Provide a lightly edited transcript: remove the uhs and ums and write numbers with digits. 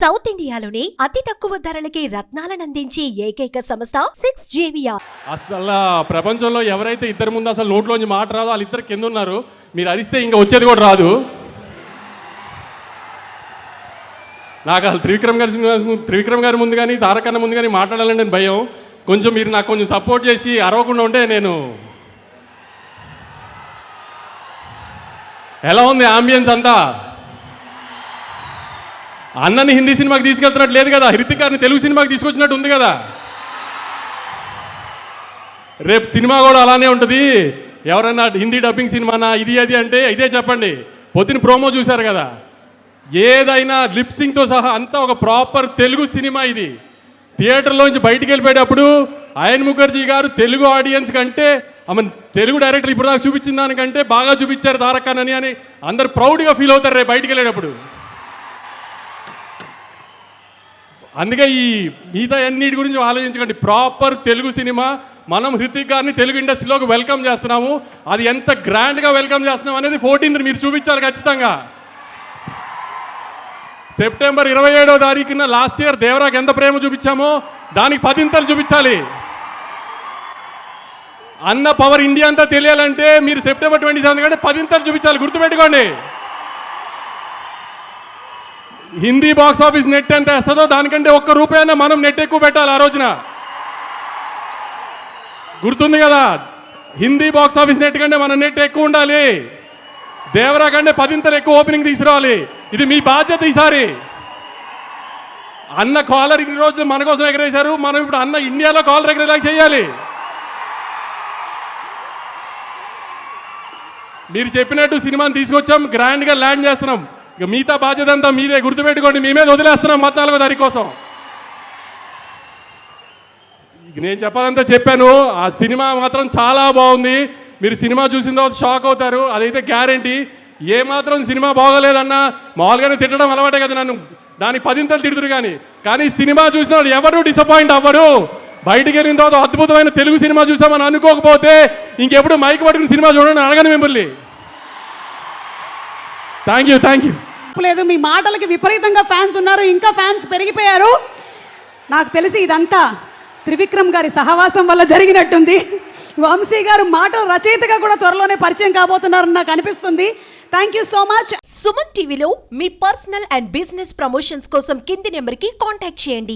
South ఇండియాలోని అతి తక్కువ ధరలకి రత్నాలను అందించే ఏకైక సంస్థ 6JVR. అసలు ప్రపంచంలో ఎవరైతే ఇద్దరు ముందు అసలు నోట్లోంచి మాట రాదో వాళ్ళిద్దరు కింద ఉన్నారు. మీరు అరిస్తే ఇంకా వచ్చేది కూడా రాదు. నాకు అసలు త్రివిక్రమ్ గారి ముందు కానీ తారకన్న ముందు కానీ మాట్లాడాలని నేను భయం. కొంచెం మీరు నాకు కొంచెం సపోర్ట్ చేసి అరవకుండా ఉంటే నేను. ఎలా ఉంది ఆంబియన్స్ అంతా? అన్నని హిందీ సినిమాకి తీసుకెళ్తున్నట్టు లేదు కదా, హృతిక్ గారిని తెలుగు సినిమాకి తీసుకొచ్చినట్టు ఉంది కదా. రేపు సినిమా కూడా అలానే ఉంటుంది. ఎవరన్నా హిందీ డబ్బింగ్ సినిమానా ఇది అది అంటే ఇదే చెప్పండి. పొద్దున ప్రోమో చూశారు కదా, ఏదైనా లిప్సింగ్తో సహా అంతా ఒక ప్రాపర్ తెలుగు సినిమా. ఇది థియేటర్లోంచి బయటికి వెళ్ళిపోయేటప్పుడు అయన్ ముఖర్జీ గారు తెలుగు ఆడియన్స్ కంటే ఆమె తెలుగు డైరెక్టర్ ఇప్పుడు దాకా చూపించిన దానికంటే బాగా చూపించారు తారకన్నని అని అందరు ప్రౌడ్గా ఫీల్ అవుతారు రేపు బయటికి వెళ్ళేటప్పుడు. అందుకే ఈ మిగతా అన్నిటి గురించి ఆలోచించకండి. Proper Telugu cinema. మనం హృతిక్ గారిని తెలుగు ఇండస్ట్రీలోకి వెల్కమ్ చేస్తున్నాము. అది ఎంత గ్రాండ్గా వెల్కమ్ చేస్తున్నాం అనేది 14th మీరు చూపించాలి ఖచ్చితంగా. సెప్టెంబర్ 27వ తారీఖున లాస్ట్ ఇయర్ దేవరాకి ఎంత ప్రేమ చూపించామో దానికి 10 చూపించాలి. అన్న పవర్ ఇండియా అంతా తెలియాలంటే మీరు సెప్టెంబర్ 27 కంటే 10 చూపించాలి. గుర్తుపెట్టుకోండి. హిందీ బాక్స్ ఆఫీస్ నెట్ ఎంత వేస్తుందో దానికంటే ₹1 మనం నెట్ ఎక్కువ పెట్టాలి ఆ రోజున. గుర్తుంది కదా, హిందీ బాక్స్ ఆఫీస్ నెట్ కంటే మన నెట్ ఎక్కువ ఉండాలి. దేవరా కంటే 10 ఎక్కువ ఓపెనింగ్ తీసుకురావాలి. ఇది మీ బాధ్యత ఈసారి. అన్న కాలర్ ఇన్ని రోజులు మన కోసం ఎగరేశారు, మనం ఇప్పుడు అన్న ఇండియాలో కాలర్ ఎగరేలా చేయాలి. మీరు చెప్పినట్టు సినిమాని తీసుకొచ్చాం, గ్రాండ్గా ల్యాండ్ చేస్తున్నాం. ఇక మిగతా బాధ్యత అంతా మీదే. గుర్తుపెట్టుకోండి, మీ మీద వదిలేస్తున్నాం 14వ తారీఖు కోసం. నేను చెప్పాలంతా చెప్పాను. ఆ సినిమా మాత్రం చాలా బాగుంది. మీరు సినిమా చూసిన తర్వాత షాక్ అవుతారు, అదైతే గ్యారంటీ. ఏమాత్రం సినిమా బాగోలేదన్నా మామూలుగానే తిట్టడం అలవాటే కదా నన్ను, దానికి 10 తిడుతురు. కానీ సినిమా చూసిన వాళ్ళు ఎవరు డిసప్పాయింట్ అవ్వరు. బయటికి వెళ్ళిన తర్వాత అద్భుతమైన తెలుగు సినిమా చూసామని అనుకోకపోతే ఇంకెప్పుడు మైక్ పట్టుకుని సినిమా చూడండి అడగను మిమ్మల్ని. Thank you. లేదు, మీ మాటలకి విపరీతంగా ఫ్యాన్స్ ఉన్నారు, ఇంకా ఫ్యాన్స్ పెరిగిపోయారు. నాకు తెలిసి ఇదంతా త్రివిక్రమ్ గారి సహవాసం వల్ల జరిగినట్టుంది. వంశీ గారు మాటల రచయితగా కూడా త్వరలోనే పరిచయం కాబోతున్నారని నాకు అనిపిస్తుంది. Thank you so much. Suman టీవీలో మీ పర్సనల్ అండ్ బిజినెస్ ప్రమోషన్స్ కోసం కింది నెంబర్కి కాంటాక్ట్ చేయండి.